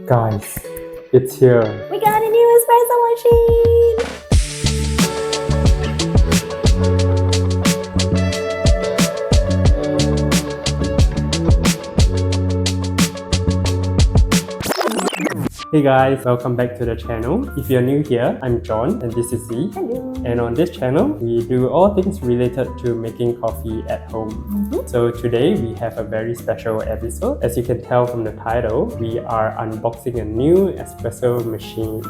Guys, it's here. We got a new espresso machine! Hey guys, welcome back to the channel. If you're new here, I'm John and this is Z. Hello! And on this channel, we do all things related to making coffee at home. So today we have a very special episode. As you can tell from the title, we are unboxing a new espresso machine.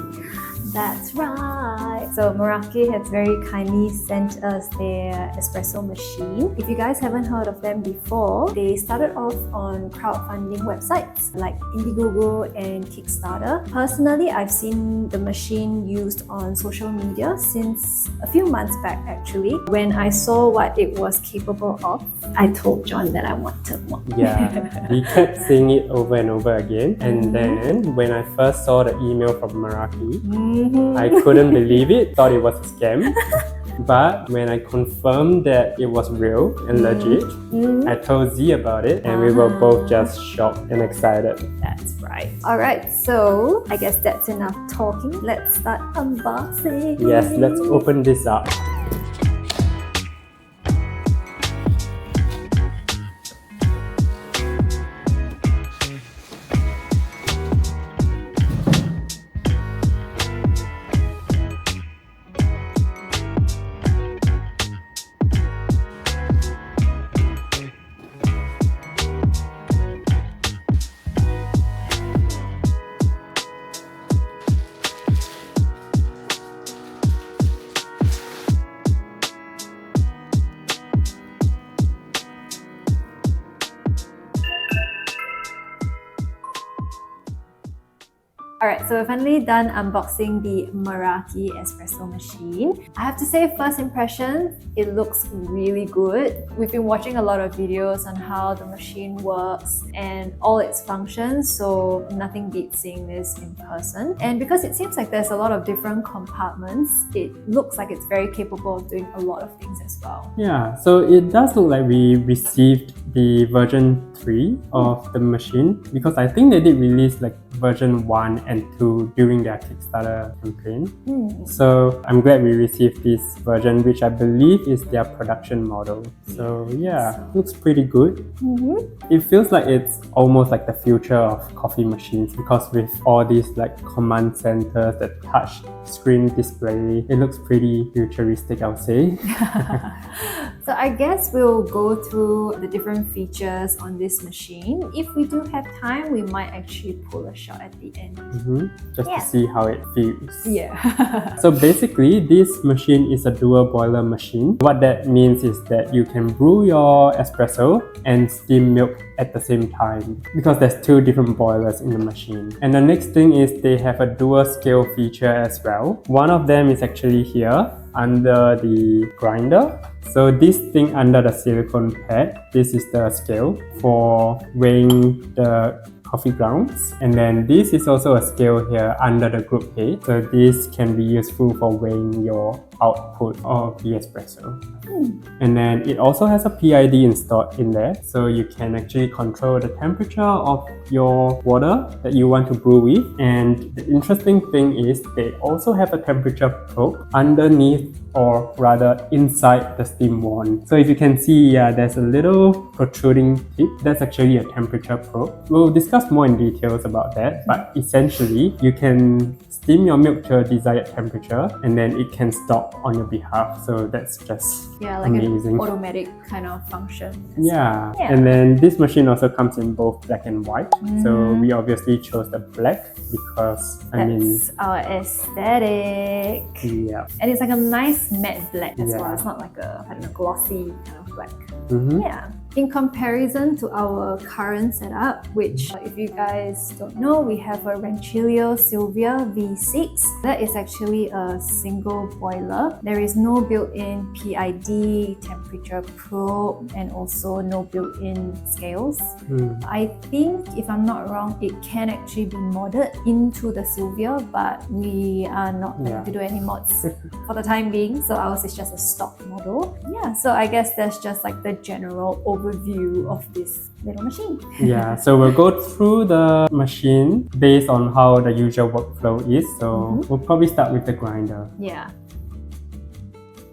That's right! So Meraki has very kindly sent us their espresso machine. If you guys haven't heard of them before, they started off on crowdfunding websites like Indiegogo and Kickstarter. Personally, I've seen the machine used on social media since a few months back actually. When I saw what it was capable of, I told John that I wanted one. Yeah, we kept seeing it over and over again. And then when I first saw the email from Meraki, I couldn't believe it, thought it was a scam. But when I confirmed that it was real and legit, I told Z about it and we were both just shocked and excited. That's right. Alright, so I guess that's enough talking. Let's start unboxing. Yes, let's open this up. Alright, so we're finally done unboxing the Meraki Espresso machine. I have to say, first impressions, it looks really good. We've been watching a lot of videos on how the machine works and all its functions, so nothing beats seeing this in person. And because it seems like there's a lot of different compartments, it looks like it's very capable of doing a lot of things as well. Yeah, so it does look like we received the version 3 of the machine because I think they did release like version 1 and 2 during their Kickstarter campaign. So I'm glad we received this version, which I believe is their production model. So yeah, looks pretty good. It feels like it's almost like the future of coffee machines because with all these like command centers, the touch screen display, it looks pretty futuristic, I would say. So I guess we'll go through the different features on this machine. If we do have time, we might actually pull a shot at the end. Just to see how it feels. Yeah. So basically, this machine is a dual boiler machine. What that means is that you can brew your espresso and steam milk at the same time because there's two different boilers in the machine. And the next thing is they have a dual scale feature as well. One of them is actually here under the grinder. So this thing under the silicone pad, this is the scale for weighing the coffee grounds. And then this is also a scale here under the group head. So this can be useful for weighing your output of the espresso. And then it also has a PID installed in there. So you can actually control the temperature of your water that you want to brew with. And the interesting thing is they also have a temperature probe underneath, or rather inside the steam wand. So if you can see, yeah, there's a little protruding tip. That's actually a temperature probe. We'll discuss more in details about that, but essentially you can steam your milk to a desired temperature and then it can stop on your behalf. So that's just like amazing. An automatic kind of function. Yeah. And then this machine also comes in both black and white. So we obviously chose the black because that's our aesthetic. Yeah. And it's like a nice matte black as well. It's not like a, I don't know, glossy kind of black. Yeah. In comparison to our current setup, which if you guys don't know, we have a Rancilio Silvia V6. That is actually a single boiler. There is no built-in PID, temperature probe, and also no built-in scales. I think, if I'm not wrong, it can actually be modded into the Silvia, but we are not going to do any mods for the time being, so ours is just a stock model. Yeah, so I guess that's just like the general overview overview of this little machine. Yeah, so we'll go through the machine based on how the usual workflow is. So we'll probably start with the grinder. Yeah.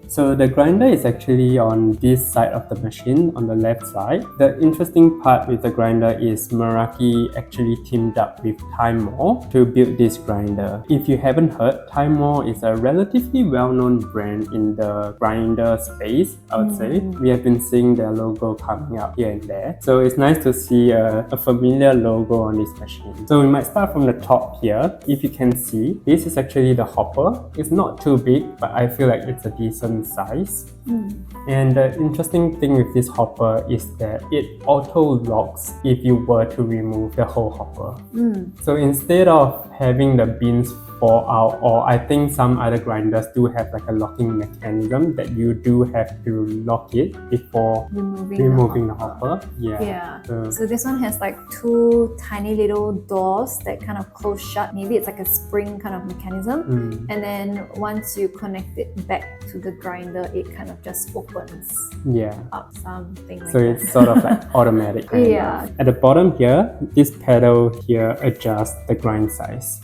So the grinder is actually on this side of the machine, on the left side. The interesting part with the grinder is Meraki actually teamed up with Timor to build this grinder. If you haven't heard, Timor is a relatively well-known brand in the grinder space, I would say. We have been seeing their logo coming up here and there. So it's nice to see a familiar logo on this machine. So we might start from the top here. If you can see, this is actually the hopper. It's not too big, but I feel like it's a decent size. And the interesting thing with this hopper is that it auto locks if you were to remove the whole hopper. So instead of having the beans fall out, or I think some other grinders do have like a locking mechanism that you do have to lock it before removing the hopper. Yeah. So this one has like two tiny little doors that kind of close shut. Maybe it's like a spring kind of mechanism. And then once you connect it back to the grinder, it kind of just opens up, something like so that. it's sort of like automatic kind of. At the bottom here, this pedal here adjusts the grind size.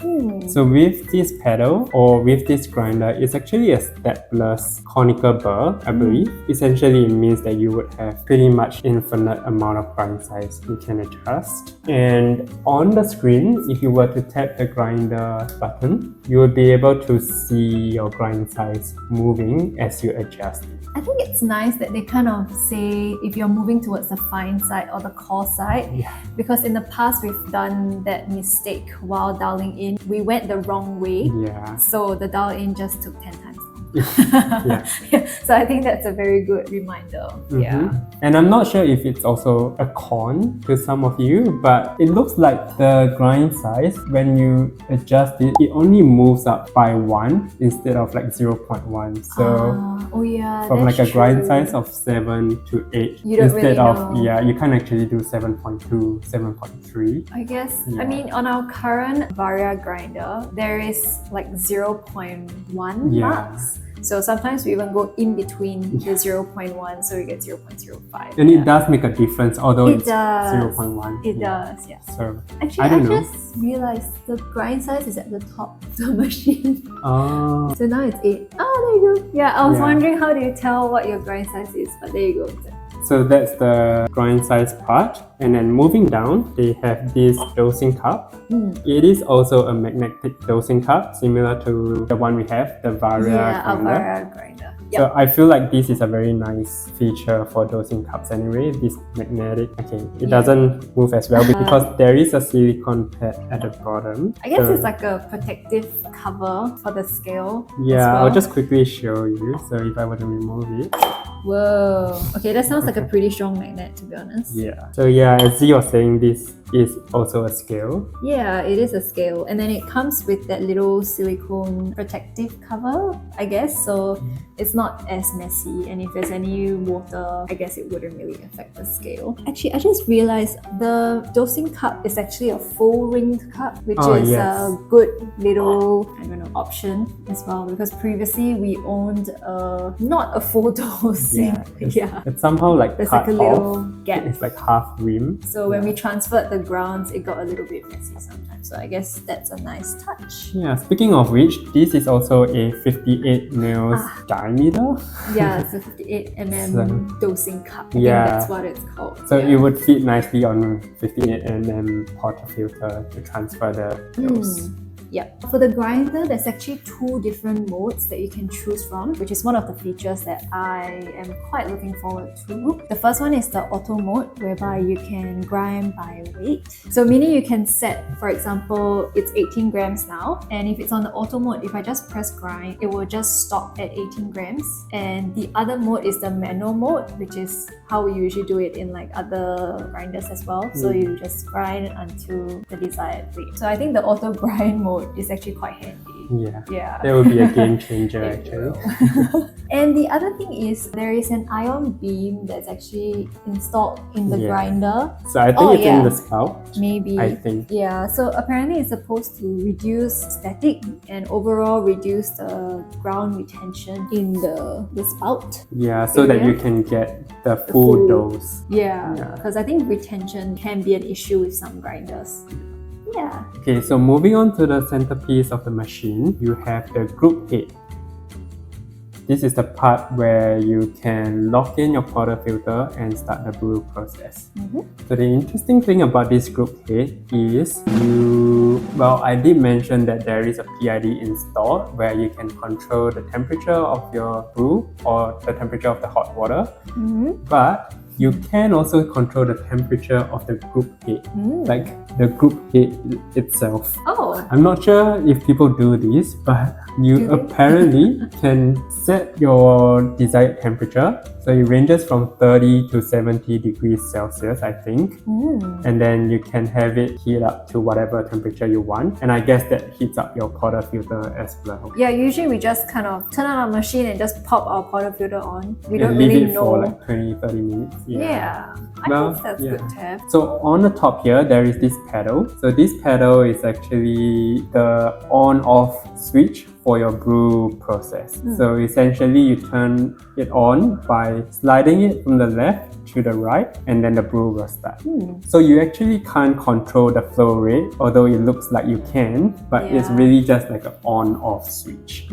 So with this pedal or with this grinder, it's actually a stepless conical burr, I believe. Essentially, it means that you would have pretty much infinite amount of grind size you can adjust. And on the screen, if you were to tap the grinder button, you will be able to see your grind size moving as you adjust it. I think it's nice that they kind of say if you're moving towards the fine side or the coarse side, because in the past we've done that mistake while dialing in. We went the wrong way, so the dial in just took 10 times long. So I think that's a very good reminder. And I'm not sure if it's also a con to some of you, but it looks like the grind size, when you adjust it, it only moves up by 1 instead of like 0.1. So from like a grind size of 7 to 8 instead of you can't actually do 7.2, 7.3. I guess I mean, on our current Varia grinder there is like 0.1 marks. So sometimes we even go in between the 0.1, so we get 0.05. And it does make a difference, although it's does. 0.1. It does, yeah. So actually, I just realized the grind size is at the top of the machine. Oh. So now it's 8. Oh, there you go. Yeah, I was wondering how do you tell what your grind size is, but there you go. So that's the grind size part. And then moving down, they have this dosing cup. It is also a magnetic dosing cup, similar to the one we have, the Varia grinder. So I feel like this is a very nice feature for dosing cups anyway, this magnetic. Okay, it doesn't move as well because there is a silicone pad at the bottom. I guess it's like a protective cover for the scale. Yeah, I'll just quickly show you. So if I were to remove it. Whoa. Okay, that sounds like a pretty strong magnet, to be honest. Yeah. So as you were saying, this is also a scale. Yeah, it is a scale. And then it comes with that little silicone protective cover, I guess. So it's not as messy. And if there's any water, I guess it wouldn't really affect the scale. Actually, I just realized the dosing cup is actually a full ringed cup, which is a good little, option as well. Because previously we owned not a full dosing. It's somehow like there's cut like a little off. gap. It's like half rim. So when we transferred the grounds, it got a little bit messy sometimes. So I guess that's a nice touch. Yeah, speaking of which, this is also a 58 mils diameter. Yeah, it's a 58 mm dosing cup. I think that's what it's called. So it would fit nicely on 58 mm portafilter to transfer the dose. Yeah. For the grinder, there's actually 2 different modes that you can choose from, which is one of the features that I am quite looking forward to. The first one is the auto mode, whereby you can grind by weight. So meaning you can set, for example, it's 18 grams now, and if it's on the auto mode, if I just press grind, it will just stop at 18 grams. And the other mode is the manual mode, which is how we usually do it in like other grinders as well. So you just grind until the desired weight. So I think the auto grind mode is actually quite handy. Yeah. That would be a game changer actually. And the other thing is there is an ion beam that's actually installed in the grinder. So I think it's in the spout. Maybe. I think. Yeah, so apparently it's supposed to reduce static and overall reduce the ground retention in the spout. Yeah, so that you can get the full dose. Yeah, because I think retention can be an issue with some grinders. Yeah. Okay, so moving on to the centerpiece of the machine, you have the group head. This is the part where you can lock in your portafilter and start the brew process. So the interesting thing about this group head is I did mention that there is a PID installed where you can control the temperature of your brew or the temperature of the hot water. But you can also control the temperature of the group head, like the group head itself. Oh. I'm not sure if people do this, but you apparently can set your desired temperature. So it ranges from 30 to 70 degrees Celsius, I think. And then you can have it heat up to whatever temperature you want. And I guess that heats up your portafilter as well. Yeah, usually we just kind of turn on our machine and just pop our portafilter on. We don't leave really it know. for like 20-30 minutes. Yeah. I guess that's good to have. So on the top here, there is this pedal. So this pedal is actually the on-off switch for your brew process. So essentially you turn it on by sliding it from the left to the right, and then the brew will start. So you actually can't control the flow rate, although it looks like you can, but it's really just like an on-off switch.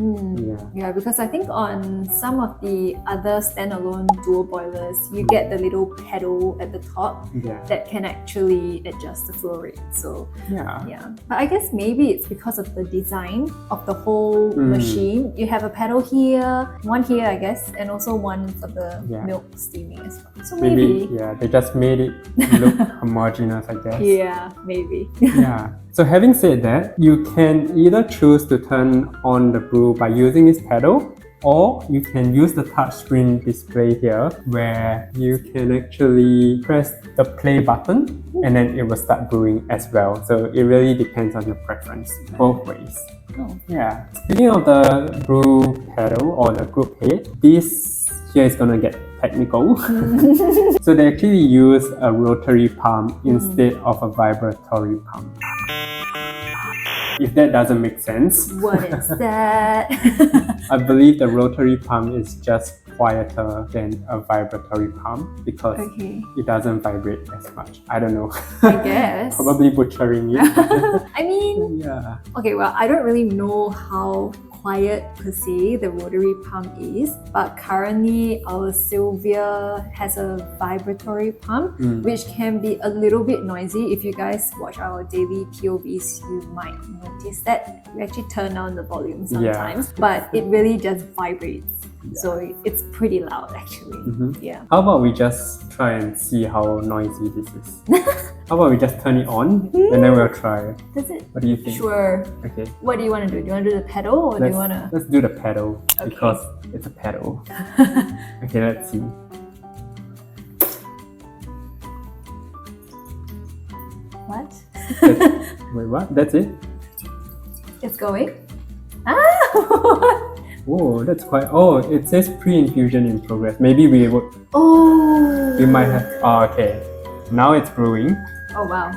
Yeah, because I think on some of the other standalone dual boilers, you get the little pedal at the top that can actually adjust the flow rate. So but I guess maybe it's because of the design of the whole machine. You have a pedal here, one here I guess, and also one for the milk steaming as well. So maybe they just made it look homogeneous, I guess. Yeah, maybe. So having said that, you can either choose to turn on the brew by using this pedal, or you can use the touchscreen display here where you can actually press the play button and then it will start brewing as well. So it really depends on your preference, both ways. Speaking of the brew pedal or the group head, this here is gonna get technical. So they actually use a rotary pump instead of a vibratory pump. If that doesn't make sense. What is that? I believe the rotary pump is just quieter than a vibratory pump because it doesn't vibrate as much. I don't know. I guess. Probably butchering it. I mean, okay, well, I don't really know how quiet per se the rotary pump is, but currently our Sylvia has a vibratory pump which can be a little bit noisy. If you guys watch our daily POVs, you might notice that we actually turn down the volume sometimes, but it really just vibrates. So it's pretty loud actually. How about we just try and see how noisy this is? How about we just turn it on and then we'll try. Does it? What do you think? Sure. Okay. What do you want to do? Do you want to do the pedal or do you want to? Let's do the pedal because it's a pedal. Okay, let's see. What? Wait, what? That's it? It's going? Ah! Oh, that's quite... Oh, it says pre-infusion in progress. Maybe we would... Oh! We might have... Oh, okay. Now it's brewing. Oh, wow.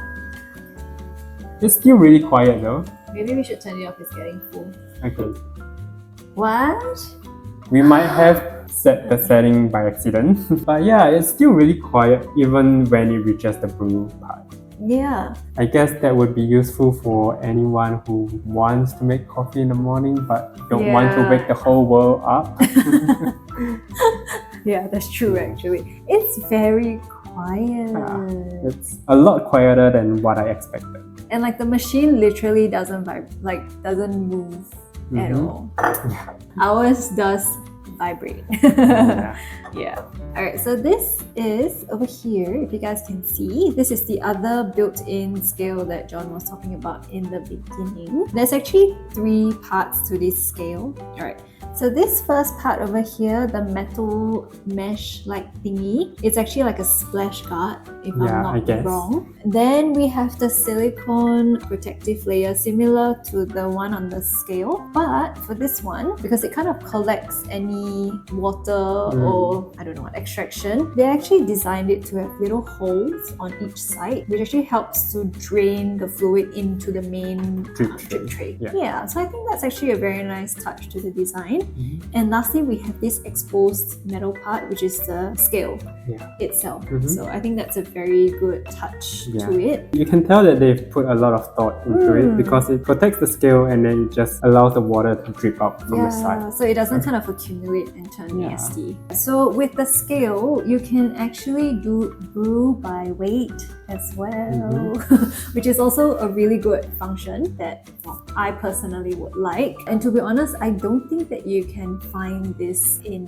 It's still really quiet though. Maybe we should turn it off. It's getting full. Okay. What? We might have set the setting by accident. But yeah, it's still really quiet even when it reaches the brew part. Yeah. I guess that would be useful for anyone who wants to make coffee in the morning but don't want to wake the whole world up. Yeah, that's true actually. It's very quiet. It's a lot quieter than what I expected. And like the machine literally doesn't doesn't move at all. Ours does vibrate. Yeah. Alright, so this is over here, if you guys can see, this is the other built-in scale that John was talking about in the beginning. There's actually 3 parts to this scale. Alright, so this first part over here, the metal mesh-like thingy, it's actually like a splash guard, if I'm not wrong. Then we have the silicone protective layer similar to the one on the scale, but for this one, because it kind of collects any any water or I don't know, extraction, they actually designed it to have little holes on each side, which actually helps to drain the fluid into the main drip tray. Yeah, so I think that's actually a very nice touch to the design. And lastly, we have this exposed metal part, which is the scale itself. So I think that's a very good touch to it. You can tell that they've put a lot of thought into it because it protects the scale and then it just allows the water to drip out from the side. So it doesn't kind of accumulate and turn nasty. So with the scale, you can actually do brew by weight as well, which is also a really good function that I personally would like. And to be honest, I don't think that you can find this in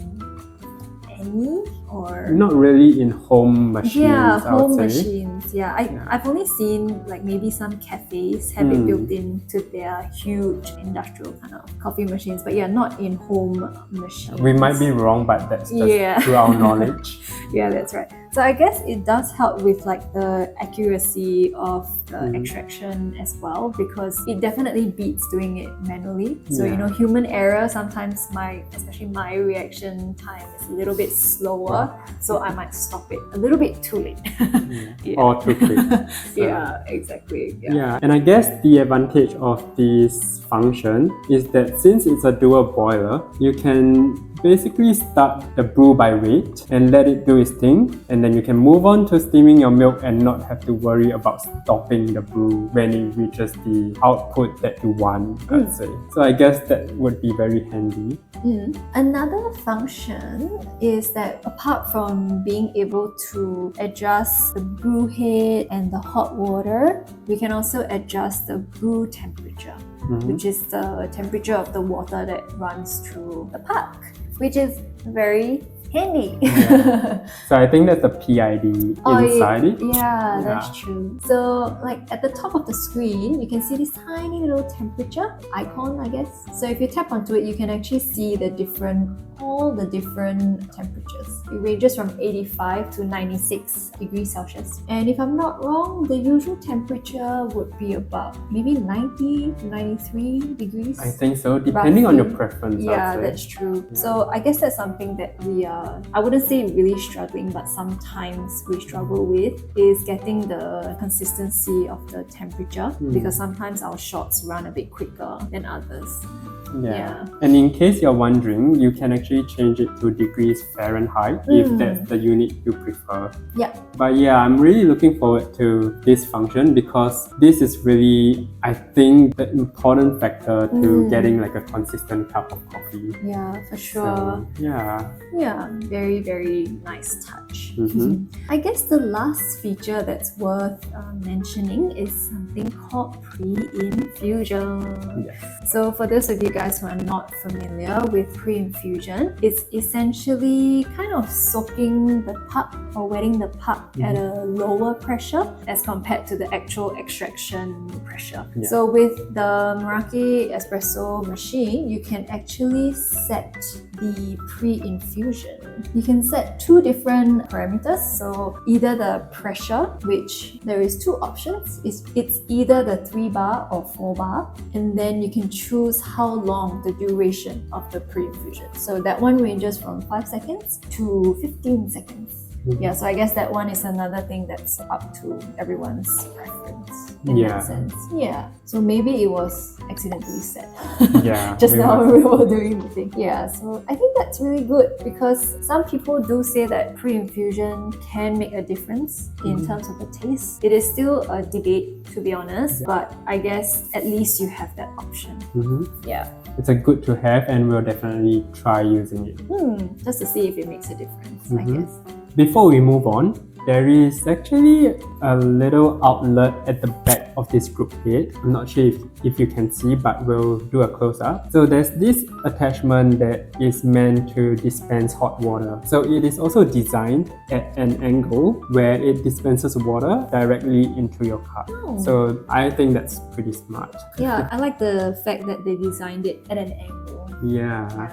any or not really in home machines. Home machines. I've only seen like maybe some cafes have it built into their huge industrial kind of coffee machines, but not in home machines. We might be wrong, but that's just through our knowledge. That's right. So I guess it does help with like the accuracy of the extraction as well, because it definitely beats doing it manually. So you know, human error, sometimes especially my reaction time is a little bit slower, so I might stop it a little bit too late. Or too quick. Exactly. And I guess the advantage of this function is that since it's a dual boiler, you can basically start the brew by weight and let it do its thing, and then you can move on to steaming your milk and not have to worry about stopping the brew when it reaches the output that you want, I'd say. So I guess that would be very handy. Another function is that apart from being able to adjust the brew head and the hot water, we can also adjust the brew temperature, which is the temperature of the water that runs through the puck, which is very handy. So I think that's the PID inside it. That's true. So like at the top of the screen, you can see this tiny little temperature icon, I guess. So if you tap onto it, you can actually see all the different temperatures. It ranges from 85 to 96 degrees Celsius. And if I'm not wrong, the usual temperature would be about maybe 90 to 93 degrees. I think so, depending on your preference. That's true. So I guess that's something that we are, I wouldn't say really struggling, but sometimes we struggle with, is getting the consistency of the temperature, because sometimes our shots run a bit quicker than others. And in case you're wondering, you can actually change it to degrees Fahrenheit if that's the unit you prefer. But I'm really looking forward to this function because this is really, I think, the important factor to getting like a consistent cup of coffee. For sure. So, very, very nice touch. I guess the last feature that's worth mentioning is something called pre-infusion. So for those of you guys who are not familiar with pre-infusion, it's essentially kind of soaking the puck or wetting the puck at a lower pressure as compared to the actual extraction pressure. So with the Meraki Espresso machine, you can actually set the pre-infusion. You can set two different parameters. So either the pressure, which there is two options. It's either the 3 bar or 4 bar, and then you can choose how long the duration of the pre-infusion. So that one ranges from 5 seconds to 15 seconds. So I guess that one is another thing that's up to everyone's preference in that sense. So maybe it was accidentally set just now when we were doing the thing. So I think that's really good because some people do say that pre-infusion can make a difference in terms of the taste. It is still a debate, to be honest, but I guess at least you have that option. It's a good to have, and we'll definitely try using it. Just to see if it makes a difference, I guess. Before we move on, there is actually a little outlet at the back of this group head. I'm not sure if you can see, but we'll do a close-up. So there's this attachment that is meant to dispense hot water. So it is also designed at an angle where it dispenses water directly into your cup. So I think that's pretty smart. I like the fact that they designed it at an angle.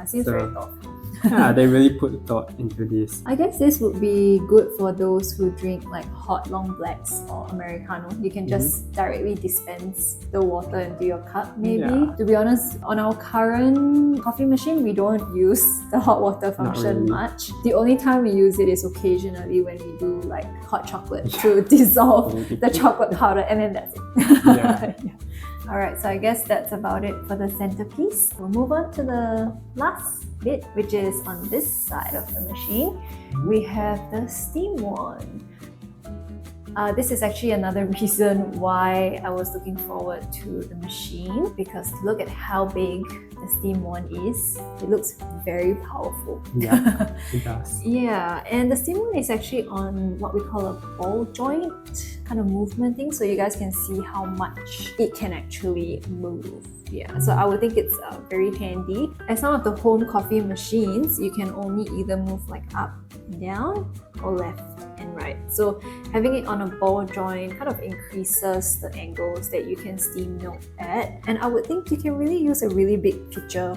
Seems very thoughtful. Yeah, they really put thought into this. I guess this would be good for those who drink like hot long blacks or Americano. You can just directly dispense the water into your cup maybe. Yeah. To be honest, on our current coffee machine, we don't use the hot water function really. much. The only time we use it is occasionally when we do like hot chocolate to dissolve the chocolate powder, and then that's it. Yeah. Yeah. Alright, so I guess that's about it for the centerpiece. We'll move on to the last bit, which is on this side of the machine. We have the steam wand. This is actually another reason why I was looking forward to the machine, because look at how big the steam wand is. It looks very powerful. Yeah, it does. Yeah, and the steam wand is actually on what we call a ball joint kind of movement thing, so you guys can see how much it can actually move. Yeah, so I would think it's very handy. As some of the home coffee machines, you can only either move like up and down or left and right. So having it on a ball joint kind of increases the angles that you can steam milk at. And I would think you can really use a really big pitcher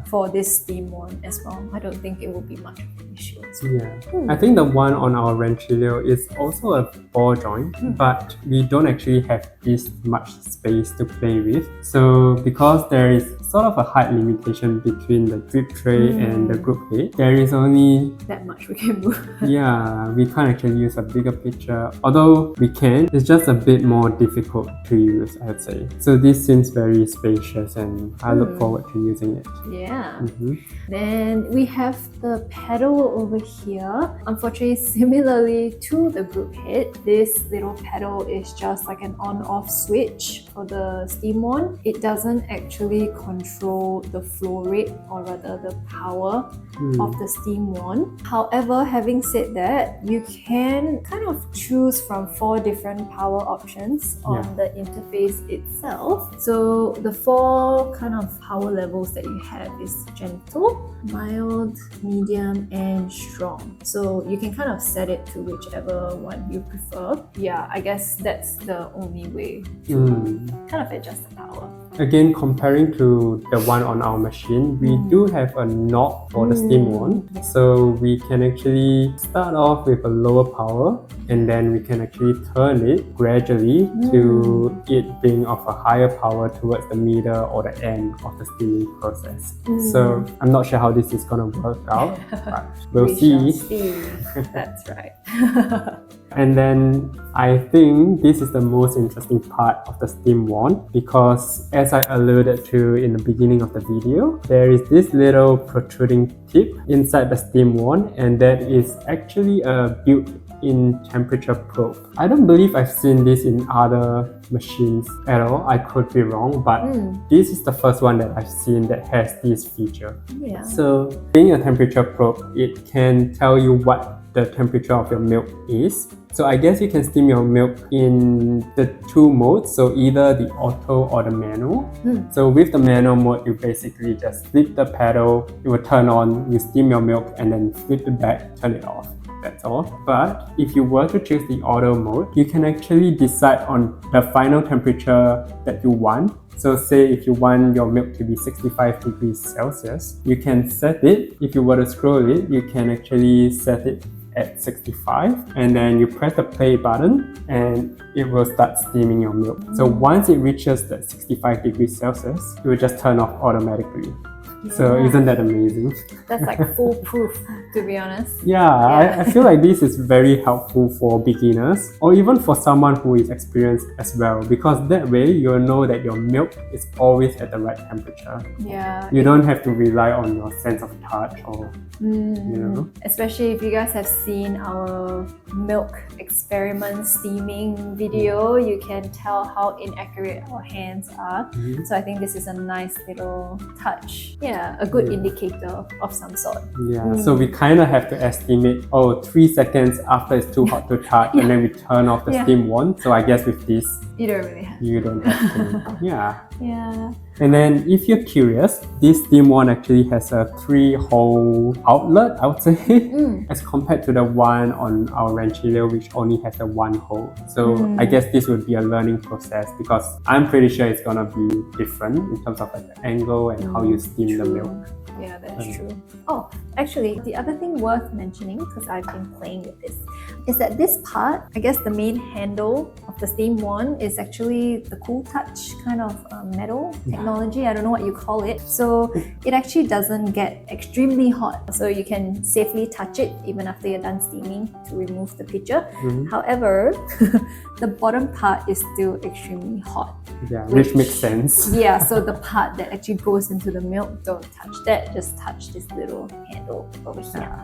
for this steam wand as well. I don't think it will be much of an issue as well. Yeah, I think the one on our Ranchillo is also a ball joint, but we don't actually have this much space to play with. So because there is sort of a height limitation between the drip tray and the group head, there is only that much we can move. Yeah, we can't actually use a bigger pitcher. Although we can, it's just a bit more difficult to use, I'd say. So this seems very spacious and I look forward to using it. Yeah. Then we have the pedal over here. Unfortunately, similarly to the group head, this little pedal is just like an on-off switch for the steam wand. It doesn't actually control the flow rate, or rather the power of the steam wand. However, having said that, you can kind of choose from 4 different power options on the interface itself. So the 4 kind of power levels that you have is gentle, mild, medium, and strong. So you can kind of set it to whichever one you prefer. Yeah, I guess that's the only way to kind of adjust the power. Again, comparing to the one on our machine, we do have a knob for the steam wand. So we can actually start off with a lower power, and then we can actually turn it gradually to it being of a higher power towards the middle or the end of the steaming process. So I'm not sure how this is going to work out, but we'll see. That's right. And then I think this is the most interesting part of the steam wand, because as I alluded to in the beginning of the video, there is this little protruding tip inside the steam wand, and that is actually a built-in temperature probe. I don't believe I've seen this in other machines at all. I could be wrong, but this is the first one that I've seen that has this feature. Yeah. So being a temperature probe, it can tell you what the temperature of your milk is. So I guess you can steam your milk in the 2 modes, so either the auto or the manual. So with the manual mode, you basically just flip the pedal, it will turn on, you steam your milk, and then flip it back, turn it off. That's all. But if you were to choose the auto mode, you can actually decide on the final temperature that you want. So say if you want your milk to be 65 degrees Celsius, you can set it. If you were to scroll it, you can actually set it at 65, and then you press the play button and it will start steaming your milk. So once it reaches that 65 degrees Celsius, it will just turn off automatically. So isn't that amazing? That's like foolproof, to be honest. I feel like this is very helpful for beginners, or even for someone who is experienced as well, because that way you'll know that your milk is always at the right temperature. Yeah. You don't have to rely on your sense of touch or Especially if you guys have seen our milk experiment steaming video, you can tell how inaccurate our hands are. So I think this is a nice little touch. Yeah, a good indicator of some sort. So we kind of have to estimate, 3 seconds after it's too hot to touch, and then we turn off the steam wand. So I guess with this, you don't really have you don't have to. Yeah. And then if you're curious, this steam one actually has a 3-hole outlet, I would say, as compared to the one on our Ranchillo, which only has a 1-hole. So I guess this would be a learning process because I'm pretty sure it's gonna be different in terms of like the angle and how you steam the milk. Yeah, that's true. Oh, actually, the other thing worth mentioning, because I've been playing with this, is that this part, I guess the main handle of the steam one is actually the cool touch kind of metal technology. I don't know what you call it. So it actually doesn't get extremely hot. So you can safely touch it even after you're done steaming to remove the pitcher. However, the bottom part is still extremely hot. Yeah, which makes sense. Yeah, so the part that actually goes into the milk, don't touch that. Just touch this little handle over here.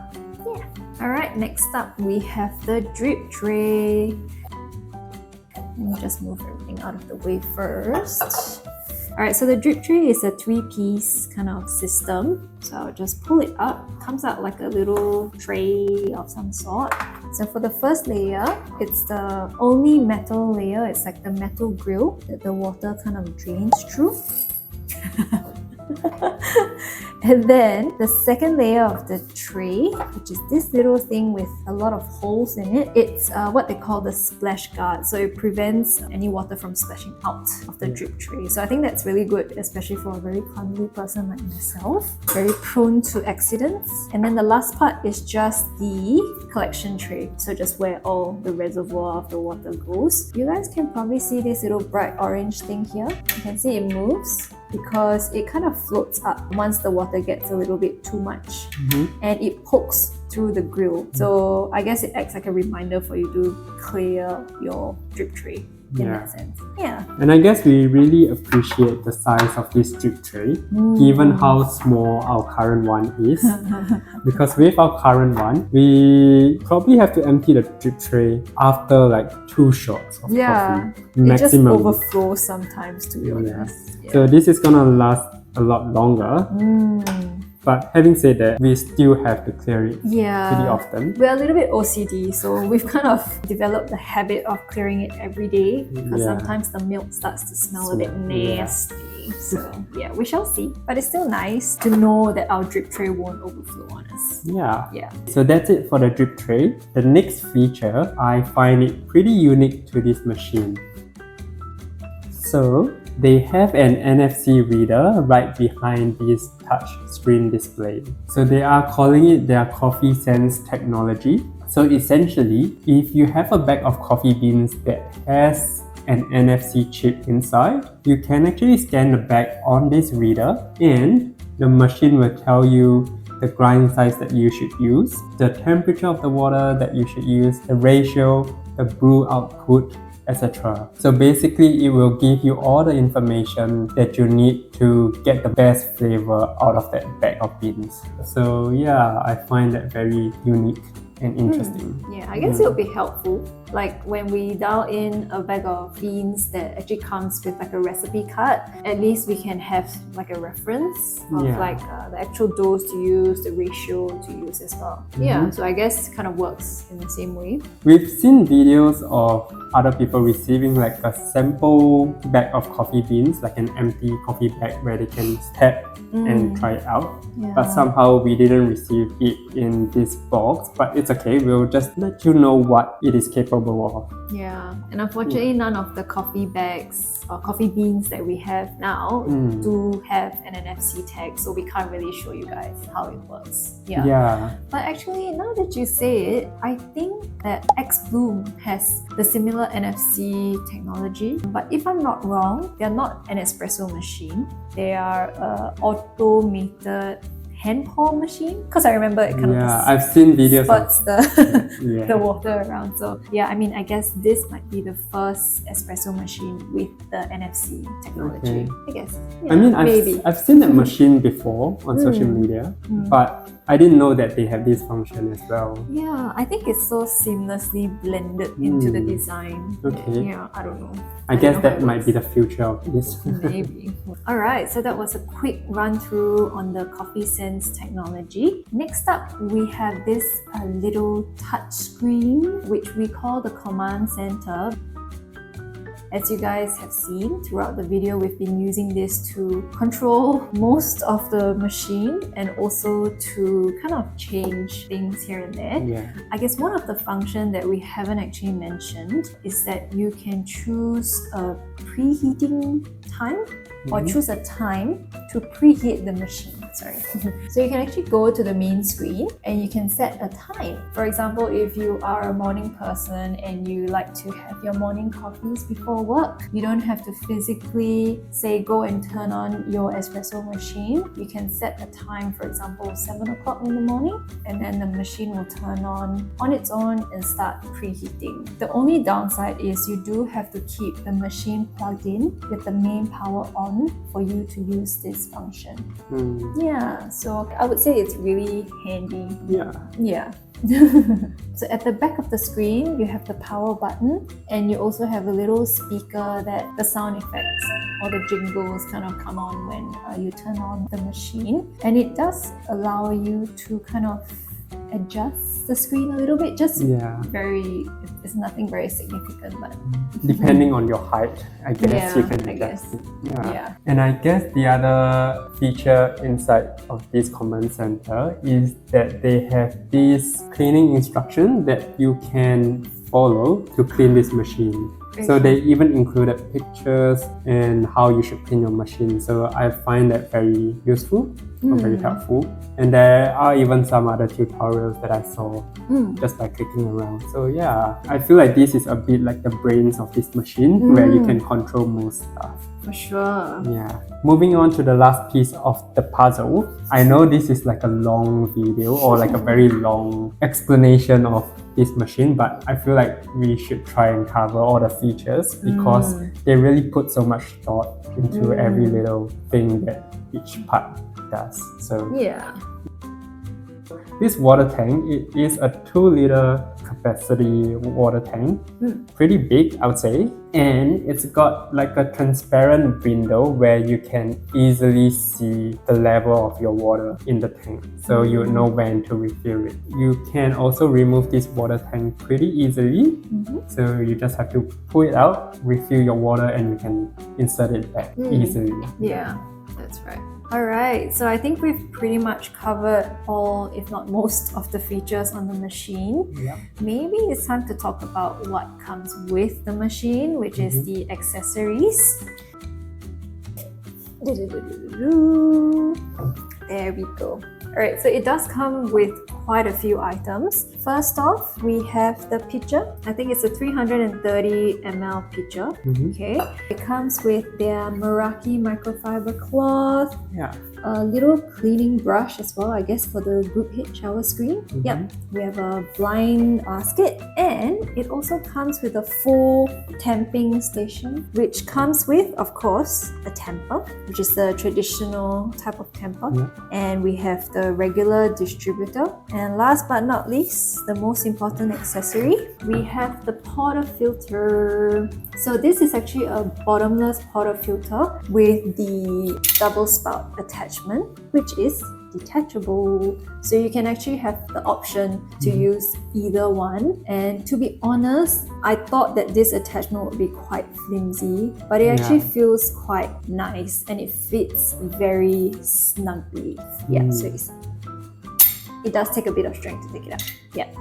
Yeah. Alright, next up we have the drip tray. Let me just move everything out of the way first. Alright, so the drip tray is a 3-piece kind of system. So I'll just pull it up. It comes out like a little tray of some sort. So for the first layer, it's the only metal layer. It's like the metal grill that the water kind of drains through. And then the second layer of the tray, which is this little thing with a lot of holes in it, it's what they call the splash guard. So it prevents any water from splashing out of the drip tray. So I think that's really good, especially for a very clumsy person like myself, very prone to accidents. And then the last part is just the collection tray. So just where all the reservoir of the water goes. You guys can probably see this little bright orange thing here. You can see it moves because it kind of floats up once the water gets a little bit too much, and it pokes through the grill. So I guess it acts like a reminder for you to clear your drip tray in that sense. Yeah. And I guess we really appreciate the size of this drip tray, given how small our current one is. Because with our current one, we probably have to empty the drip tray after like 2 shots of coffee. Maximum. It just overflows sometimes, to be honest. Yeah. So this is gonna last a lot longer. But having said that, we still have to clear it pretty often. We're a little bit OCD, so we've kind of developed the habit of clearing it every day because sometimes the milk starts to smell a bit nasty. So yeah, we shall see. But it's still nice to know that our drip tray won't overflow on us. Yeah. So that's it for the drip tray. The next feature, I find it pretty unique to this machine. So they have an NFC reader right behind this touch screen display. So they are calling it their coffee sense technology. So essentially, if you have a bag of coffee beans that has an NFC chip inside, you can actually scan the bag on this reader and the machine will tell you the grind size that you should use, the temperature of the water that you should use, the ratio, the brew output, etc. So basically it will give you all the information that you need to get the best flavor out of that bag of beans. So yeah, I find that very unique and interesting. Yeah, I guess it would be helpful. Like when we dial in a bag of beans that actually comes with like a recipe card, at least we can have like a reference of like the actual dose to use, the ratio to use as well. Yeah, so I guess it kind of works in the same way. We've seen videos of other people receiving like a sample bag of coffee beans, like an empty coffee bag where they can tap and try it out. But somehow we didn't receive it in this box, but it's okay, we'll just let you know what it is capable of. Yeah, and unfortunately none of the coffee bags or coffee beans that we have now do have an NFC tag, so we can't really show you guys how it works. But actually, now that you say it, I think that X Bloom has the similar NFC technology, but if I'm not wrong, they're not an espresso machine. They are an automated hand pour machine, because I remember it kind of I've seen videos spots the water around. So yeah, I mean, I guess this might be the first espresso machine with the NFC technology. I guess. I mean, I've seen that machine before on social media, but I didn't know that they have this function as well. Yeah, I think it's so seamlessly blended into the design. Yeah, I don't know. I guess that might be the future of this. Maybe. Alright, so that was a quick run through on the Coffee Sense technology. Next up, we have this little touch screen, which we call the command center. As you guys have seen throughout the video, we've been using this to control most of the machine and also to kind of change things here and there. Yeah. I guess one of the functions that we haven't actually mentioned is that you can choose a preheating time or choose a time to preheat the machine. Sorry. So you can actually go to the main screen and you can set a time. For example, if you are a morning person and you like to have your morning coffees before work, you don't have to physically say go and turn on your espresso machine. You can set a time, for example 7 o'clock in the morning, and then the machine will turn on its own and start preheating. The only downside is you do have to keep the machine plugged in with the main power on for you to use this function. Yeah, so I would say it's really handy. Yeah. So at the back of the screen, you have the power button, and you also have a little speaker that the sound effects or the jingles kind of come on when you turn on the machine. And it does allow you to kind of adjust the screen a little bit, just it's nothing very significant, but depending on your height, I guess you can adjust it. Yeah. And I guess the other feature inside of this command center is that they have this cleaning instruction that you can follow to clean this machine. So they even included pictures and how you should clean your machine. So I find that very useful or very helpful. And there are even some other tutorials that I saw just by clicking around. So yeah, I feel like this is a bit like the brains of this machine where you can control most stuff. For sure. Yeah. Moving on to the last piece of the puzzle. I know this is like a long video or like a very long explanation of this machine, but I feel like we should try and cover all the features because they really put so much thought into every little thing that each part does. So yeah. This water tank, it is a 2-liter capacity water tank. Pretty big, I would say. And it's got like a transparent window where you can easily see the level of your water in the tank. So you know when to refill it. You can also remove this water tank pretty easily. So you just have to pull it out, refill your water, and you can insert it back easily. Yeah, that's right. Alright, so I think we've pretty much covered all, if not most, of the features on the machine. Maybe it's time to talk about what comes with the machine, which is the accessories. There we go. Alright, so it does come with quite a few items. First off, we have the pitcher. I think it's a 330 ml pitcher. Okay. It comes with their Meraki microfiber cloth. A little cleaning brush as well, I guess, for the group head shower screen. We have a blind basket, and it also comes with a full tamping station, which comes with, of course, a tamper, which is the traditional type of tamper. And we have the regular distributor. And last but not least, the most important accessory, we have the portafilter. So this is actually a bottomless portafilter with the double spout attachment, which is detachable. So you can actually have the option to use either one. And to be honest, I thought that this attachment would be quite flimsy, but it actually feels quite nice and it fits very snugly. So it does take a bit of strength to take it out.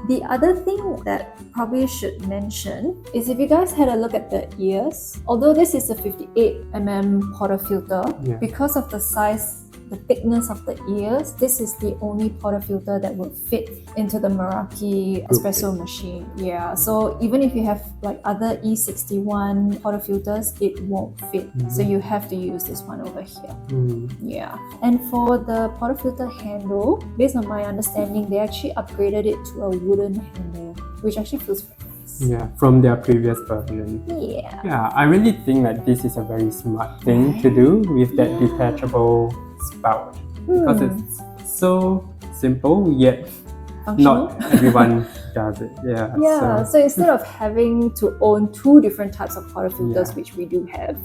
The other thing that probably should mention is if you guys had a look at the ears, although this is a 58mm portafilter, because of the size, the thickness of the ears, this is the only portafilter that would fit into the Meraki Espresso machine. So even if you have like other E61 portafilters, it won't fit. So you have to use this one over here. And for the portafilter handle, based on my understanding, they actually upgraded it to a wooden handle, which actually feels very nice. From their previous version. I really think that this is a very smart thing to do with that detachable spout, because it's so simple yet functional. Not everyone does it. So instead of having to own 2 different types of portafilters, which we do have,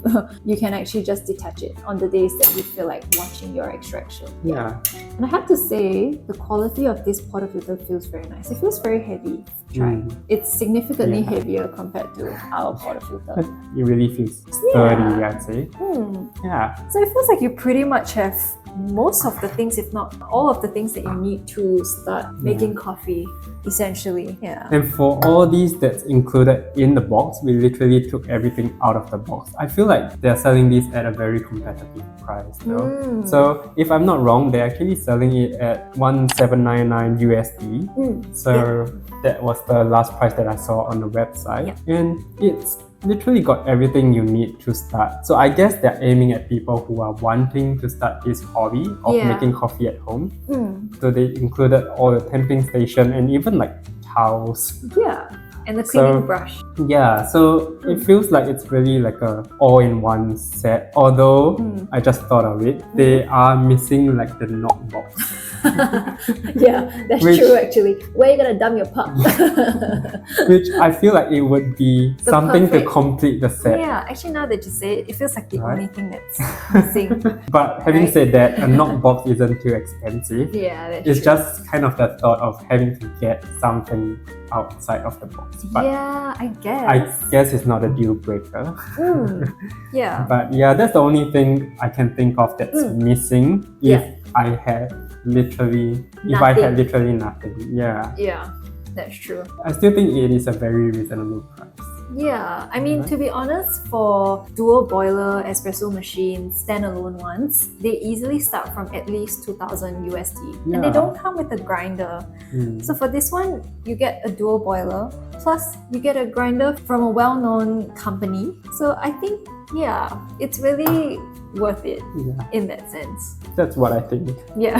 you can actually just detach it on the days that you feel like watching your extraction. And I have to say, the quality of this portafilter feels very nice. It feels very heavy. try. It's significantly Yeah. heavier compared to our portafilter. It really feels sturdy, I'd say. Yeah. So it feels like you pretty much have most of the things, if not all of the things that you need to start making coffee, essentially. Yeah. And for all these that's included in the box, we literally took everything out of the box. I feel like they're selling these at a very competitive price though. So if I'm not wrong, they're actually selling it at $1799 USD. So that was the last price that I saw on the website. And it's literally got everything you need to start. So I guess they're aiming at people who are wanting to start this hobby of making coffee at home. So they included all the temping station and even like towels. Yeah. And the cleaning brush. Yeah, so it feels like it's really like a all-in-one set. Although I just thought of it, they are missing like the knock box. Yeah, that's true actually. Where are you gonna dump your pup? Which I feel like it would be something to complete the set. Yeah, actually now that you say it, it feels like the only thing that's missing. But having said that, a knock box isn't too expensive. Yeah, that's It's true. just kind of the thought of having to get something outside of the box. But yeah, I guess. I guess it's not a deal breaker. Yeah. But yeah, that's the only thing I can think of that's missing if I had literally nothing. Yeah. Yeah, that's true. I still think it is a very reasonable price. Yeah, I mean, to be honest, for dual boiler espresso machines, standalone ones, they easily start from at least 2000 USD. And they don't come with a grinder. So for this one, you get a dual boiler, plus you get a grinder from a well-known company. So I think, yeah, it's really worth it in that sense. That's what I think. Yeah.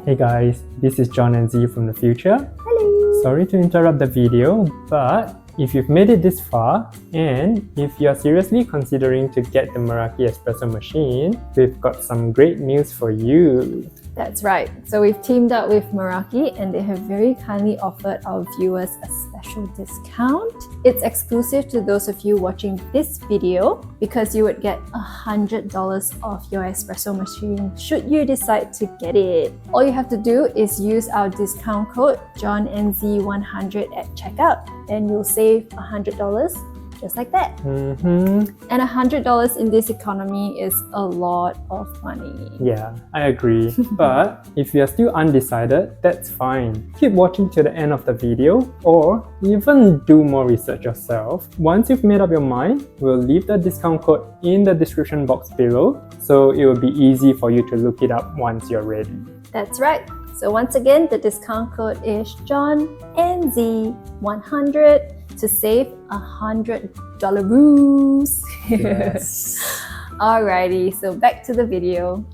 Hey guys, this is John and Z from the future. Hello. Sorry to interrupt the video, but if you've made it this far, and if you're seriously considering to get the Meraki Espresso machine, we've got some great news for you. That's right. So we've teamed up with Meraki and they have very kindly offered our viewers a special discount. It's exclusive to those of you watching this video because you would get $100 off your espresso machine should you decide to get it. All you have to do is use our discount code JohnNZ100 at checkout and you'll save $100 just like that. And $100 in this economy is a lot of money. Yeah, I agree. But if you're still undecided, that's fine. Keep watching to the end of the video or even do more research yourself. Once you've made up your mind, we'll leave the discount code in the description box below, so it will be easy for you to look it up once you're ready. That's right. So once again, the discount code is JohnNZ100 to save $100. Yes. Alrighty, so back to the video.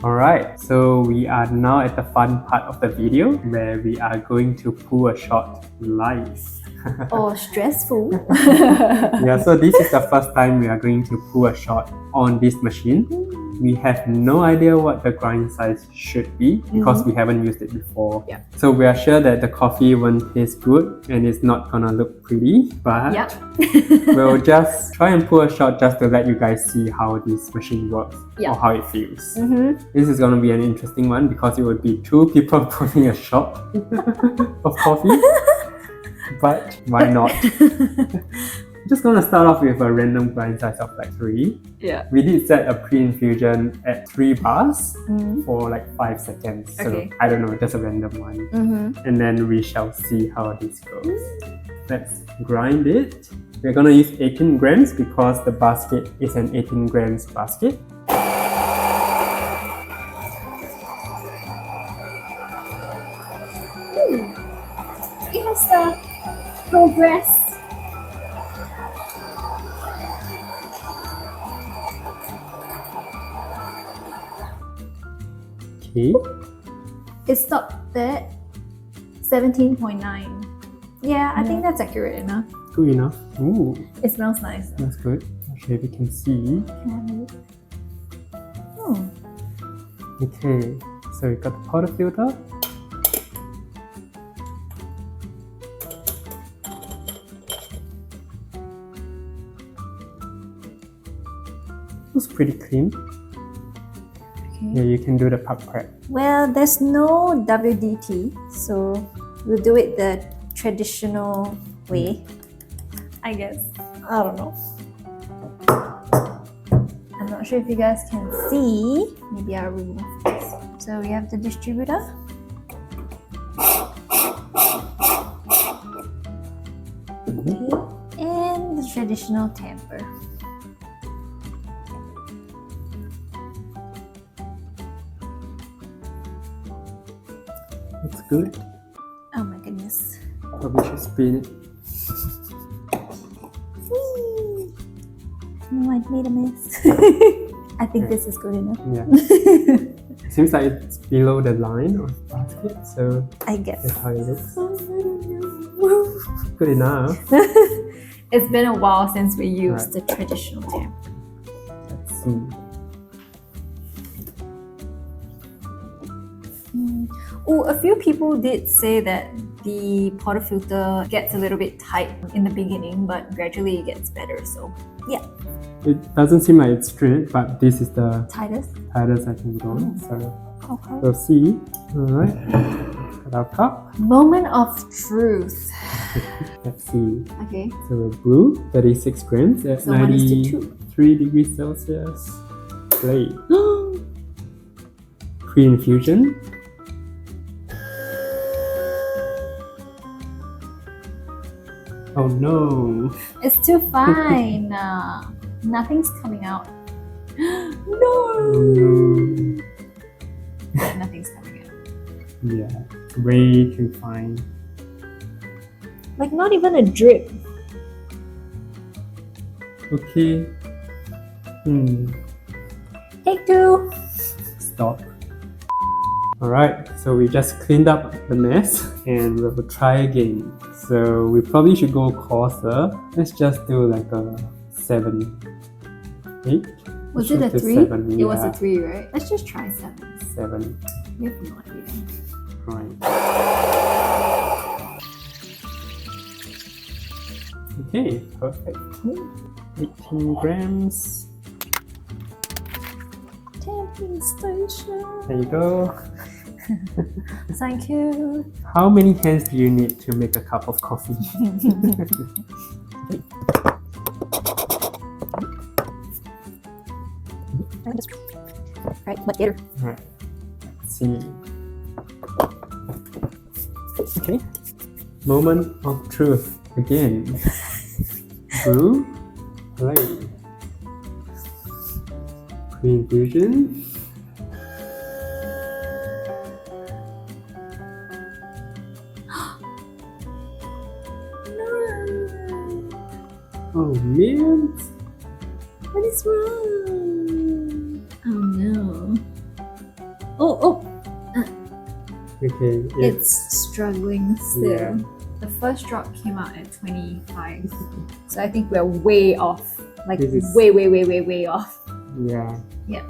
Alright, so we are now at the fun part of the video where we are going to pull a shot live. Oh, stressful. Yeah, so this is the first time we are going to pull a shot on this machine. We have no idea what the grind size should be because we haven't used it before. Yeah. So we are sure that the coffee won't taste good and it's not gonna look pretty, but we'll just try and pull a shot just to let you guys see how this machine works or how it feels. This is gonna be an interesting one because it would be two people pulling a shot of coffee. But why not? Just gonna start off with a random grind size of like 3. Yeah. We did set a pre-infusion at 3 bars for like 5 seconds. So I don't know, just a random one. And then we shall see how this goes. Let's grind it. We're gonna use 18 grams because the basket is an 18 grams basket. It has progress. Okay. It stopped at 17.9. Yeah, I think that's accurate enough. Good enough. Ooh, It smells nice. that's good. Okay, we can see. Okay, so we got the portafilter. Looks pretty clean. Yeah, you can do the pup prep. Well, there's no WDT, so we'll do it the traditional way, I guess. I don't know. I'm not sure if you guys can see. Maybe I'll remove this. So we have the distributor. Okay. And the traditional tamper. Looks good. Oh my goodness. Probably should spin it. Whee! No, I made a mess. I think this is good enough. Yeah. Seems like it's below the line of the basket, so I guess. that's how it looks. Good enough. It's been a while since we used the traditional tamper. Let's see. Oh, a few people did say that the portafilter gets a little bit tight in the beginning, but gradually it gets better. So, yeah. It doesn't seem like it's straight, but this is the Tightest. tightest I can go. So Okay. we'll see. Alright. Got our cup. Moment of truth. Let's see. Okay. So blue, 36 grams at So 1 is to 2. 93 degrees Celsius. Play. Pre-infusion. Oh no. It's too fine. Nothing's coming out. No. Yeah, nothing's coming out. Yeah, way too fine. Like not even a drip. Okay. Take 2. Stop. Alright, so we just cleaned up the mess and we'll try again. So we probably should go coarser. Let's just do like a 7, 8. Was it a 3? 7, It was yeah. a 3, right? Let's just try 7. 7. We have no idea. Alright. Okay, perfect. 18 grams. Tamping station. There you go. Thank you. How many hands do you need to make a cup of coffee? Right, much better. Alright, let's see. Okay, moment of truth again. Brew, play. Pre-infusion. Oh man! What is wrong? Oh no. Oh! Okay, It's struggling still. Yeah. The first drop came out at 25. So I think we're way off. Like This is- way off. yeah. Yeah.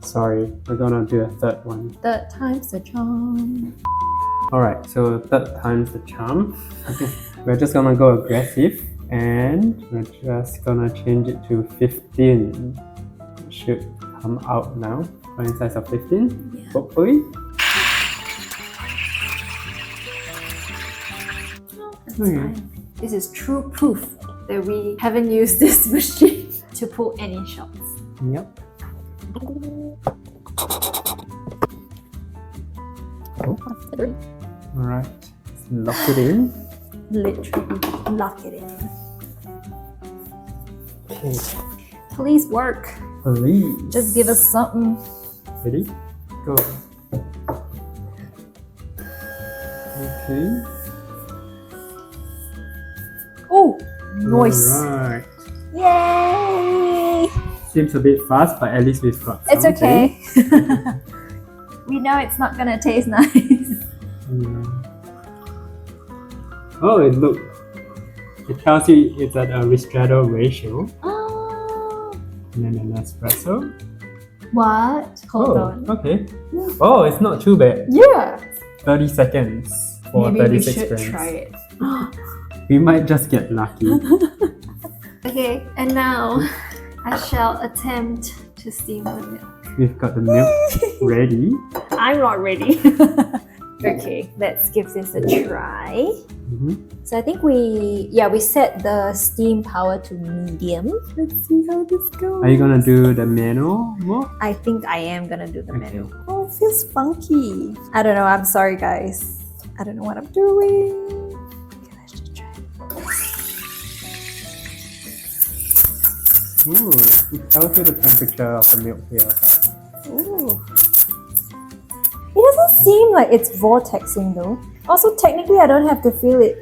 Sorry, we're gonna do a third one. Third time's the charm. Alright, so third time's the charm. We're just gonna go aggressive and we're just gonna change it to 15. It should come out now. Coin size of 15, Yeah. hopefully. That's Okay. fine. This is true proof that we haven't used this machine to pull any shots. Yep. Alright, let's lock it in. Literally lock it in. Okay, Please work. please. Just give us something. Ready? Go. Okay. Oh, nice. Alright. Yay! Seems a bit fast, but at least we've got It's something. okay. We know it's not gonna taste nice. Yeah. Oh, it tells you it's at a Ristretto ratio Oh, and then an espresso. what? Hold on. Okay. Oh, it's not too bad. Yeah. 30 seconds for Maybe we 36 should grams. try it. We might just get lucky. Okay, and now I shall attempt to steam the milk. we've got the milk ready. I'm not ready. Okay, let's give this a try. So I think we set the steam power to medium. Let's see how this goes. Are you gonna do the manual more? I think I am gonna do the manual. Oh, it feels funky. I don't know. I'm sorry, guys. I don't know what I'm doing. Okay, let's just try. Ooh, it tells you the temperature of the milk here. Ooh. It doesn't seem like it's vortexing though. Also, technically, I don't have to feel it.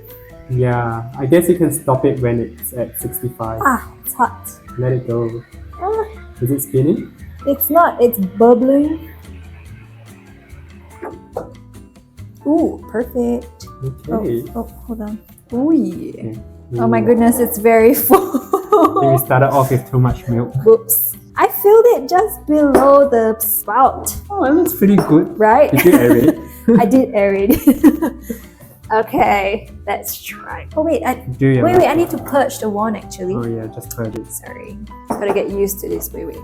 Yeah, I guess you can stop it when it's at 65. Ah, it's hot. Let it go. Ah, Is it spinning? it's not. It's bubbling. Ooh, perfect. Okay. Oh, hold on. Ooh, yeah. Okay. Oh my goodness, it's very full. We started off with too much milk. Whoops. I filled it just below the spout. Oh, that looks pretty good. Right? Did you aerate it? I did aerate it. Okay, let's try. Oh wait, I need to purge the wand actually. Oh yeah, just purge it. Sorry. Gotta get used to this. Wait.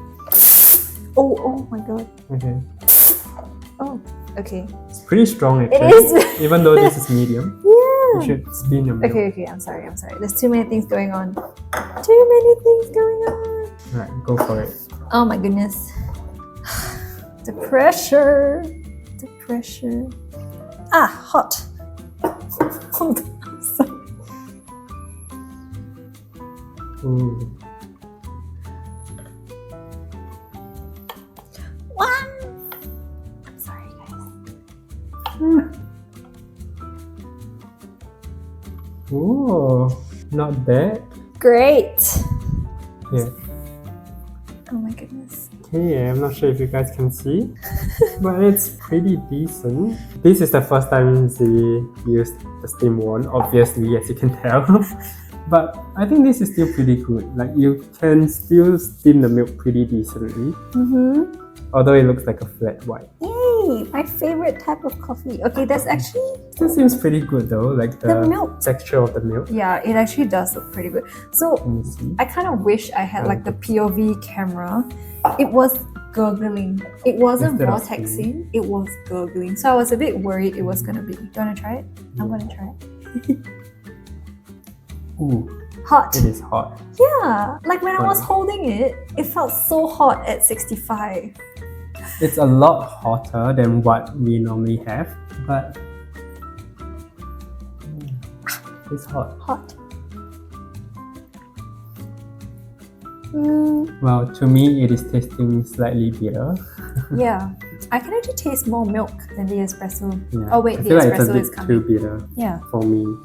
Oh my god. Okay. Oh, okay. It's pretty strong actually. It is. Even though this is medium. Yeah. You should spin your milk. Okay, I'm sorry. There's too many things going on. Too many things going on. Alright, go for it. Oh my goodness. The pressure. Ah, hot. Hold on. Sorry. Ooh. One. I'm sorry, guys. Ooh, not bad. Great. Yeah. Oh my goodness. Okay, I'm not sure if you guys can see, but it's pretty decent. This is the first time we used the steam wand, obviously, as you can tell. But I think this is still pretty good. Like, you can still steam the milk pretty decently. Although it looks like a flat white. Yay! My favorite type of coffee. Okay, that's actually... Still seems pretty good though, like the milk texture of the milk. Yeah, it actually does look pretty good. So, Let me see. I kind of wish I had like the POV camera. It was gurgling. It wasn't Instead of vortexing, it was gurgling. So I was a bit worried it was gonna be. Do you wanna try it? I'm gonna try it. Ooh, Hot. it is hot. Yeah, like when I was holding it, it felt so hot at 65. It's a lot hotter than what we normally have, but it's hot. Hot. Well, to me, it is tasting slightly bitter. Yeah, I can actually taste more milk than the espresso. Yeah. Oh wait, I the feel like it's a espresso bit is coming. too bitter Yeah. for me.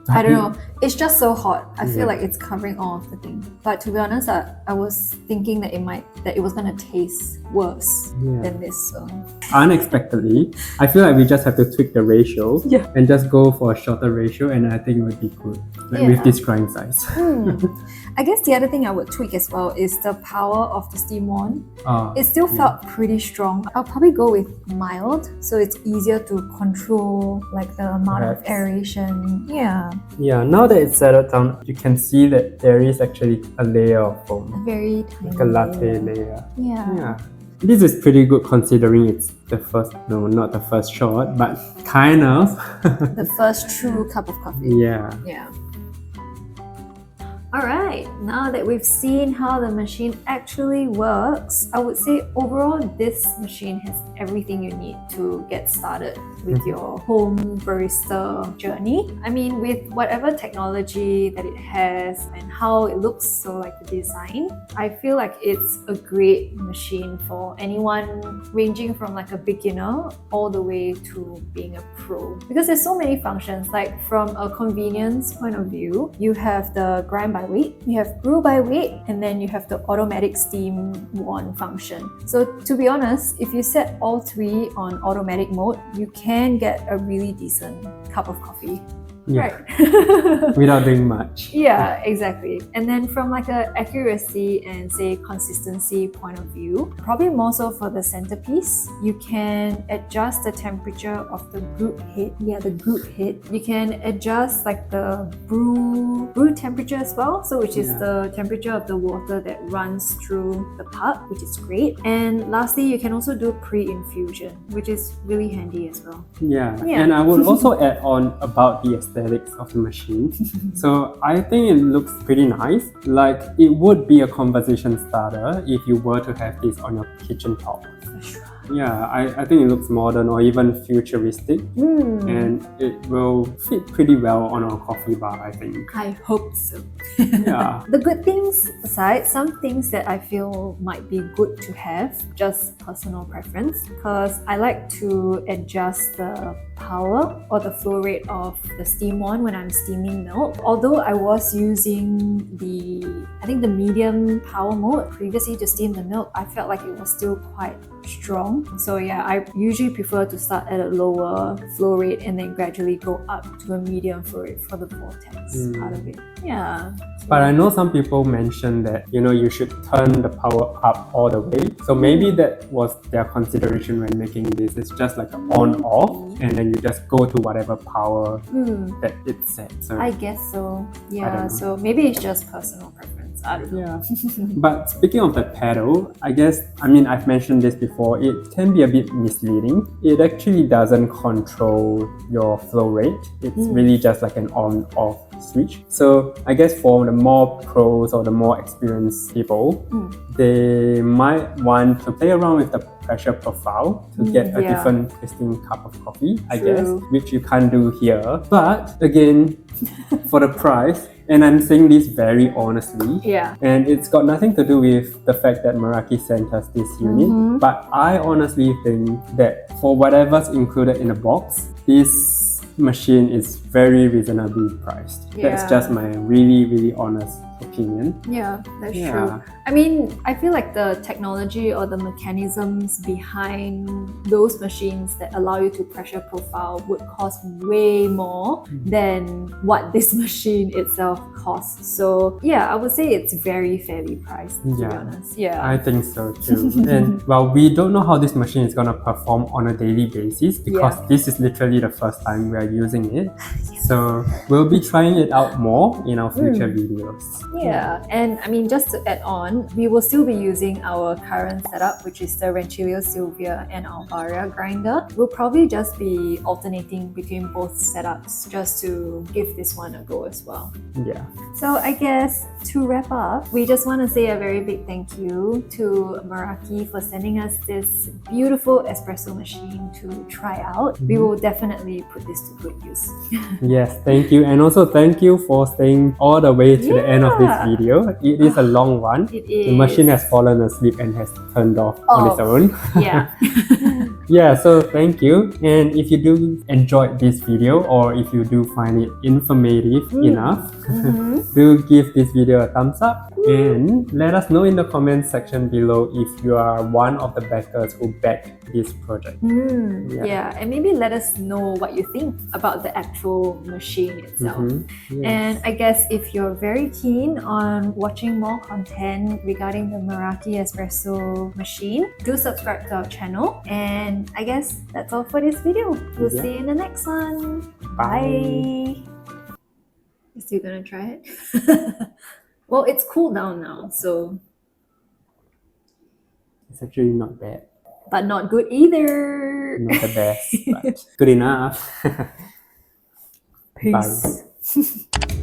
I don't know. It's just so hot. I feel Yeah. like it's covering all of the thing. But to be honest, I was thinking that it was gonna taste worse Yeah. than this. So. Unexpectedly, I feel like we just have to tweak the ratio and just go for a shorter ratio, and I think it would be good, like with this grind size. I guess the other thing I would tweak as well is the power of the steam wand. It still felt pretty strong. I'll probably go with mild, so it's easier to control like the amount of aeration. Yeah, Yeah, now that it's settled down, you can see that there is actually a layer of a foam, very tiny like a latte layer. Yeah. This is pretty good considering it's the first, no, not the first shot, but kind of. The first true cup of coffee. Yeah. Yeah. Alright, now that we've seen how the machine actually works, I would say overall this machine has everything you need to get started with your home barista journey. I mean, with whatever technology that it has and how it looks, so like the design, I feel like it's a great machine for anyone ranging from like a beginner all the way to being a pro. Because there's so many functions, like from a convenience point of view, you have the grind by weight, you have brew by weight, and then you have the automatic steam wand function. So to be honest, if you set all three on automatic mode, you can get a really decent cup of coffee. Yeah. right? Without doing much. Yeah, exactly. And then from like a accuracy and say consistency point of view, probably more so for the centerpiece, you can adjust the temperature of the group head. Yeah, the group head. You can adjust like the brew temperature as well. So which is the temperature of the water that runs through the cup, which is great. And lastly, you can also do pre-infusion, which is really handy as well. Yeah. And I will also add on about the aesthetics of the machine. So I think it looks pretty nice. Like it would be a conversation starter if you were to have this on your kitchen top. For sure. Yeah, I think it looks modern or even futuristic, and it will fit pretty well on our coffee bar, I think. I hope so. Yeah. The good things aside, some things that I feel might be good to have, just personal preference, because I like to adjust the power or the flow rate of the steam one when I'm steaming milk. Although I was using I think the medium power mode previously to steam the milk, I felt like it was still quite strong. So yeah, I usually prefer to start at a lower flow rate and then gradually go up to a medium flow rate for the vortex part of it. Yeah. But I know some people mention that, you should turn the power up all the way. So maybe that was their consideration when making this. It's just like an on-off, and then you just go to whatever power that it's set. So I guess so. Yeah, so maybe it's just personal preference. I don't know. Yeah. But speaking of the pedal, I've mentioned this before, it can be a bit misleading. It actually doesn't control your flow rate. It's really just like an on-off switch. So I guess for the more pros or the more experienced people, they might want to play around with the pressure profile to get a different tasting cup of coffee, I guess, which you can't do here. But again, for the price, and I'm saying this very honestly, and it's got nothing to do with the fact that Meraki sent us this unit, but I honestly think that for whatever's included in the box, this machine is very reasonably priced. That's just my really, really honest opinion. Yeah, that's true. I feel like the technology or the mechanisms behind those machines that allow you to pressure profile would cost way more than what this machine itself costs. So yeah, I would say it's very fairly priced, to be honest. Yeah, I think so too. And well, we don't know how this machine is going to perform on a daily basis because this is literally the first time we are using it. So we'll be trying it out more in our future videos. Yeah, and just to add on, we will still be using our current setup, which is the Rancilio Silvia and Alvaria grinder. We'll probably just be alternating between both setups just to give this one a go as well. Yeah. So I guess to wrap up, we just want to say a very big thank you to Meraki for sending us this beautiful espresso machine to try out. We will definitely put this to good use. Yes, thank you. And also thank you for staying all the way to the end of this video. It is a long one. It is. The machine has fallen asleep and has turned off on its own. Yeah. Yeah, so thank you. And if you do enjoy this video or if you do find it informative enough, do give this video a thumbs up and let us know in the comment section below if you are one of the backers who backed this project. Yeah, and maybe let us know what you think about the actual machine itself. And I guess if you're very keen on watching more content regarding the Meraki Espresso machine, do subscribe to our channel. And I guess that's all for this video. We'll see you in the next one. Bye. You still gonna try it? Well, it's cooled down now, so it's actually not bad. But not good either. Not the best, but good enough. Peace. Bye.